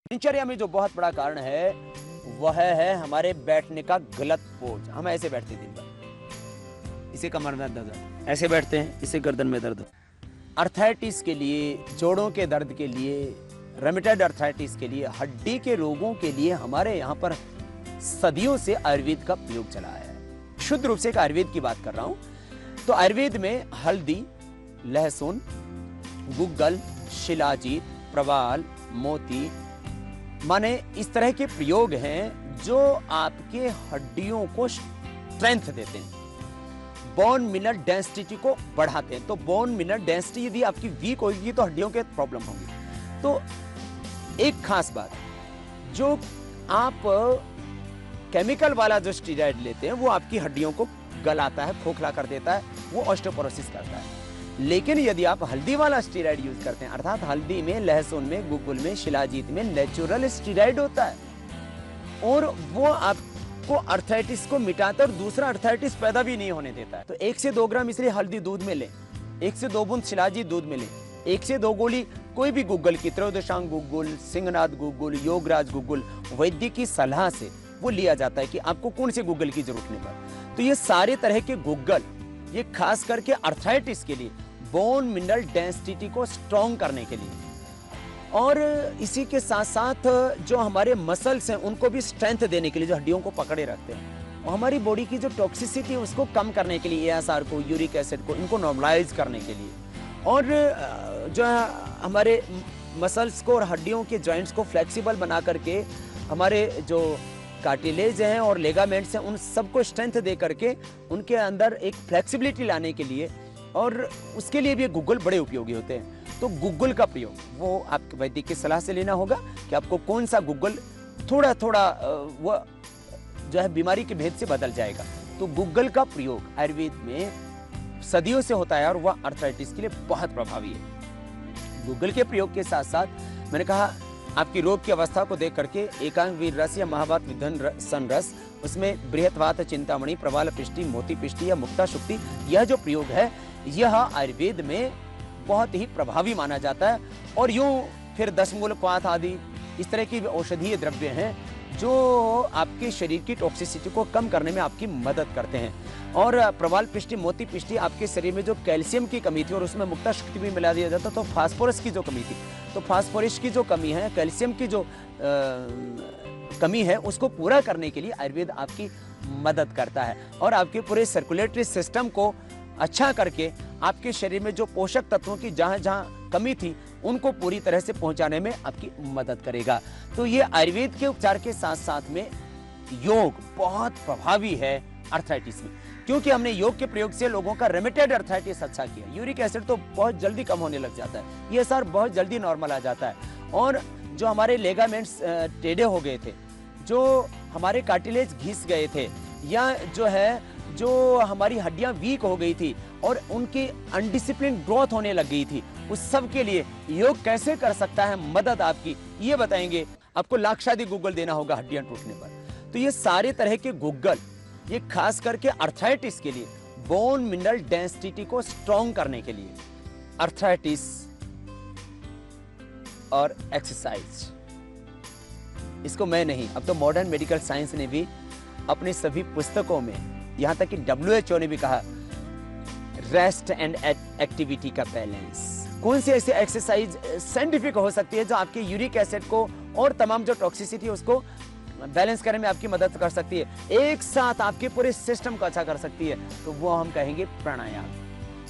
दिनचर्या में जो बहुत बड़ा कारण है वह है हमारे बैठने का गलत पोज। हम ऐसे बैठते दिन भर, इसे कमर में दर्द, ऐसे बैठते हैं, इसे गर्दन में दर्द। अर्थराइटिस के लिए, जोड़ों के दर्द के लिए, रेमेटॉइड अर्थराइटिस के लिए, हड्डी के रोगों के लिए हमारे यहाँ पर सदियों से आयुर्वेद का प्रयोग चला है। शुद्ध रूप से एक आयुर्वेद की बात कर रहा हूँ। तो आयुर्वेद में हल्दी, लहसुन, गुग्गल, शिलाजीत, प्रवाल, मोती माने इस तरह के प्रयोग हैं जो आपके हड्डियों को स्ट्रेंथ देते हैं, बोन मिनरल डेंसिटी को बढ़ाते हैं। तो बोन मिनरल डेंसिटी यदि आपकी वीक होगी तो हड्डियों के प्रॉब्लम होंगी। तो एक खास बात, जो आप केमिकल वाला जो स्टेरॉइड लेते हैं वो आपकी हड्डियों को गलाता है, खोखला कर देता है, वो ऑस्टियोपोरोसिस करता है। लेकिन यदि आप हल्दी वाला स्टेरॉइड यूज करते हैं, अर्थात हल्दी में, लहसुन में, गुग्गुल में, शिलाजीत में नेचुरल स्टेरॉइड होता है और वो आपको अर्थराइटिस को मिटाता है और दूसरा अर्थराइटिस पैदा भी नहीं होने देता है। तो 1 से 2 ग्राम इसलिए हल्दी दूध में लें, 1 से 2 बूंद शिलाजीत दूध में लें, 1 से 2 गोली कोई भी गुग्गल की, त्रयोदशांग गुग्गुल, सिंहनाथ गुग्गुल, योगराज गुग्गुल, वैद्य की सलाह से वो लिया जाता है कि आपको कौन से गुग्गल की जरूरत नहीं पड़े। तो ये सारे तरह के गुग्गल, ये खास करके अर्थराइटिस के लिए, बोन मिनरल डेंसिटी को स्ट्रॉन्ग करने के लिए, और इसी के साथ साथ जो हमारे मसल्स हैं उनको भी स्ट्रेंथ देने के लिए, जो हड्डियों को पकड़े रखते हैं, और हमारी बॉडी की जो टॉक्सिसिटी है उसको कम करने के लिए, एएसआर को, यूरिक एसिड को, इनको नॉर्मलाइज करने के लिए, और जो है हमारे मसल्स को और हड्डियों के जॉइंट्स को फ्लेक्सिबल बना करके हमारे जो कार्टिलेज हैं और लेगामेंट्स हैं उन सबको स्ट्रेंथ दे करके उनके अंदर एक फ्लेक्सिबिलिटी लाने के लिए, और उसके लिए भी गुग्गल बड़े उपयोगी होते हैं। तो गुग्गल का प्रयोग वो आपके वैद्य की सलाह से लेना होगा कि आपको कौन सा गुग्गल थोड़ा थोड़ा वो जो है बीमारी के भेद से बदल जाएगा। तो गुग्गल का प्रयोग आयुर्वेद में सदियों से होता है और वह अर्थराइटिस के लिए बहुत प्रभावी है। गुग्गल के प्रयोग के साथ साथ मैंने कहा आपकी रोग की अवस्था को देख करके एकांग वीर रस या महावात विधन सन रस, उसमें बृहत्वात, चिंतामणि, प्रवाल पिष्टि, मोती पिष्टि या मुक्ता शुक्ति, यह जो प्रयोग है यह आयुर्वेद में बहुत ही प्रभावी माना जाता है। और यूं फिर 10 मूलपात आदि इस तरह की औषधीय द्रव्य हैं जो आपके शरीर की टॉक्सिसिटी को कम करने में आपकी मदद करते हैं। और प्रवाल पिष्टि, मोती पिष्टि आपके शरीर में जो कैल्शियम की कमी थी और उसमें मुक्ता शक्ति भी मिला दिया जाता, तो फास्फोरस की जो कमी थी, तो फास्फोरस की जो कमी है, कैल्शियम की जो कमी है, उसको पूरा करने के लिए आयुर्वेद आपकी मदद करता है और आपके पूरे सर्कुलेटरी सिस्टम को अच्छा करके आपके शरीर में जो पोषक तत्वों की जहां जहां कमी थी उनको पूरी तरह से पहुंचाने में आपकी मदद करेगा। तो ये आयुर्वेद के उपचार के साथ साथ में योग बहुत प्रभावी है अर्थराइटिस में, क्योंकि हमने योग के प्रयोग से लोगों का रेमेटॉइड अर्थराइटिस अच्छा किया। यूरिक एसिड तो बहुत जल्दी कम होने लग जाता है, ये सर बहुत जल्दी नॉर्मल आ जाता है, और जो हमारे लेगामेंट्स टेढ़े हो गए थे, जो हमारे कार्टिलेज घिस गए थे, या जो है जो हमारी हड्डियां वीक हो गई थी और उनकी अनडिसिप्लिन ग्रोथ होने लग गई थी, उस सब के लिए योग कैसे कर सकता है मदद आपकी, ये बताएंगे। आपको लाक्षादी गुग्गल देना होगा हड्डियां टूटने पर। तो ये सारे तरह के गुग्गल, ये खास करके अर्थराइटिस के लिए, बोन मिनरल डेंसिटी को स्ट्रॉन्ग करने के लिए, अर्थराइटिस और एक्सरसाइज, इसको मैं नहीं, अब तो मॉडर्न मेडिकल साइंस ने भी अपनी सभी पुस्तकों में, यहां तक कि WHO ने भी कहा, रेस्ट एंड एक्टिविटी का बैलेंस। कौन सी ऐसी एक्सरसाइज साइंटिफिक हो सकती है जो आपके यूरिक एसिड को और तमाम जो टॉक्सिसिटी है उसको बैलेंस करने में आपकी मदद कर सकती है, एक साथ आपके पूरे सिस्टम को अच्छा कर सकती है, तो वो हम कहेंगे प्राणायाम।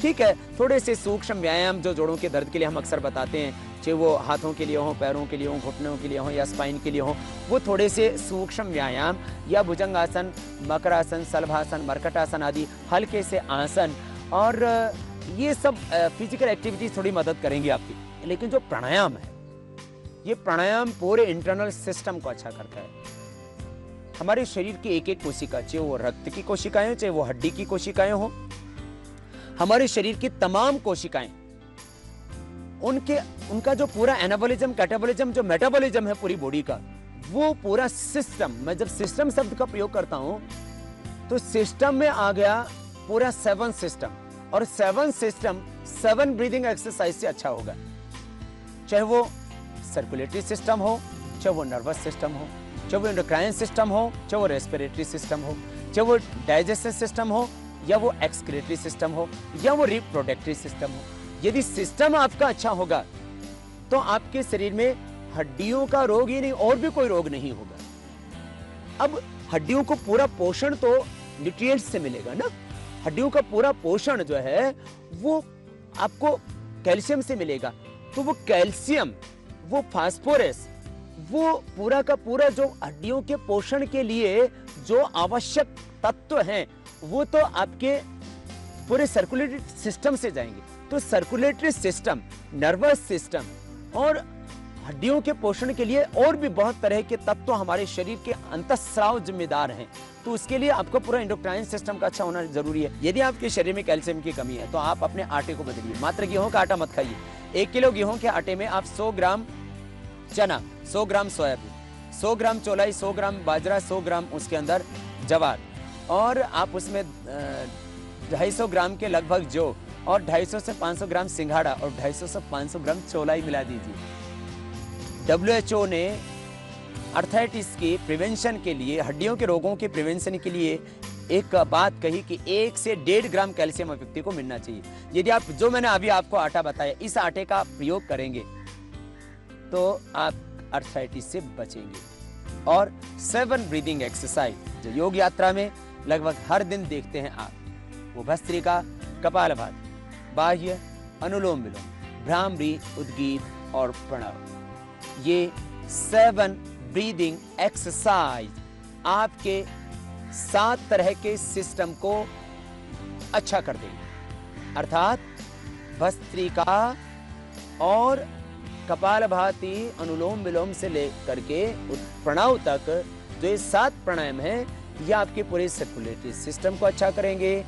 ठीक है, थोड़े से सूक्ष्म व्यायाम जो जोड़ों के दर्द के लिए हम अक्सर बताते हैं, चाहे वो हाथों के लिए हो, पैरों के लिए हो, घुटनों के लिए हो या स्पाइन के लिए हो, वो थोड़े से सूक्ष्म व्यायाम या भुजंगासन, मकरासन, सलभासन, मरकटासन आदि हल्के से आसन, और ये सब फिजिकल एक्टिविटीज थोड़ी मदद करेंगी आपकी। लेकिन जो प्राणायाम है, ये प्राणायाम पूरे इंटरनल सिस्टम को अच्छा करता है। हमारे शरीर की एक एक कोशिका, चाहे वो रक्त की कोशिकाएं हो, चाहे वो हड्डी की कोशिकाएं हो, हमारे शरीर की तमाम कोशिकाएं, उनका जो पूरा एनाबॉलिज्म, कैटाबॉलिज्म, जो मेटाबॉलिज्म है पूरी बॉडी का, वो पूरा सिस्टम, मैं जब सिस्टम शब्द का प्रयोग करता हूं तो सिस्टम में आ गया पूरा 7 सिस्टम, और 7 सिस्टम 7 ब्रीदिंग एक्सरसाइज से अच्छा होगा। चाहे वो सर्कुलेटरी सिस्टम हो, चाहे वो नर्वस सिस्टम हो, चाहे वो एंडोक्राइन सिस्टम हो, चाहे वो रेस्पिरेटरी सिस्टम हो, चाहे वो डाइजेस्टिव सिस्टम हो, या वो एक्सक्रीटरी सिस्टम हो, या वो रिप्रोडक्टरी सिस्टम हो। यदि सिस्टम आपका अच्छा होगा तो आपके शरीर में हड्डियों का रोग ही नहीं और भी कोई रोग नहीं होगा। अब हड्डियों को पूरा पोषण तो न्यूट्रिएंट्स से मिलेगा ना। हड्डियों का पूरा पोषण जो है वो आपको कैल्शियम से मिलेगा। तो वो कैल्शियम, वो फास्फोरस, वो पूरा का पूरा जो हड्डियों के पोषण के लिए जो आवश्यक तत्व हैं वो तो आपके पूरे सर्कुलेटरी सिस्टम से जाएंगे। तो सर्कुलेटरी सिस्टम, नर्वस सिस्टम और हड्डियों के पोषण के लिए और भी बहुत तरह के तत्व हमारे शरीर के अंतःस्राव जिम्मेदार हैं। तो उसके लिए आपको पूरा एंडोक्राइन सिस्टम का अच्छा होना जरूरी है। यदि आपके शरीर में कैल्शियम की कमी है तो आप अपने आटे को बदलिए। मात्र गेहूं का आटा मत खाइए। 1 किलो गेहूं के आटे में आप 100 ग्राम चना, 100 ग्राम सोयाबीन, 100 ग्राम चौलाई, 100 ग्राम बाजरा, 100 ग्राम उसके अंदर जवार, और आप उसमें 250 ग्राम के लगभग जौ, और 250 से 500 ग्राम सिंघाड़ा, और 250 से 500 ग्राम चौलाई मिला दीजिए। WHO ने आर्थराइटिस के प्रिवेंशन के लिए, हड्डियों के रोगों के प्रिवेंशन के लिए एक बात कही कि 1 से 1.5 ग्राम कैल्शियम व्यक्ति को मिलना चाहिए। यदि आप जो मैंने अभी आपको आटा बताया इस आटे का प्रयोग करेंगे तो आप आर्थराइटिस से बचेंगे। और 7 ब्रीदिंग एक्सरसाइज जो योग यात्रा में लगभग हर दिन देखते हैं आप, वो भस्त्रिका, कपालभाति, बाह्य, अनुलोम विलोम, भ्रामरी, उद्गीत और प्रणव। ये 7 ब्रीदिंग एक्सरसाइज आपके 7 तरह के सिस्टम को अच्छा कर देंगे। अर्थात भस्त्रिका और कपालभाति, अनुलोम विलोम से लेकर के प्रणव तक जो ये 7 प्राणायाम हैं, ये आपके पूरे सर्कुलेटरी सिस्टम को अच्छा करेंगे,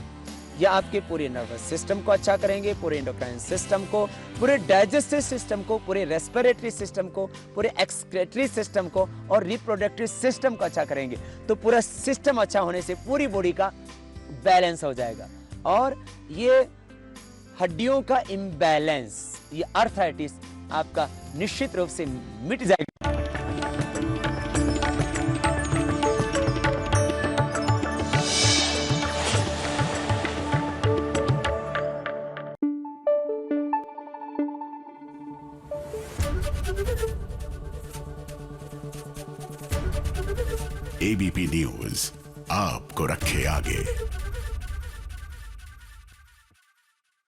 या आपके पूरे नर्वस सिस्टम को अच्छा करेंगे, पूरे एंडोक्राइन सिस्टम को, पूरे डाइजेस्टिव सिस्टम को, पूरे रेस्पिरेटरी सिस्टम को, पूरे एक्सक्रीटरी सिस्टम को और रिप्रोडक्टिव सिस्टम को अच्छा करेंगे। तो पूरा सिस्टम अच्छा होने से पूरी बॉडी का बैलेंस हो जाएगा, और ये हड्डियों का इम्बैलेंस, ये आर्थराइटिस आपका निश्चित रूप से मिट जाएगा। एबीपी न्यूज आपको रखे आगे।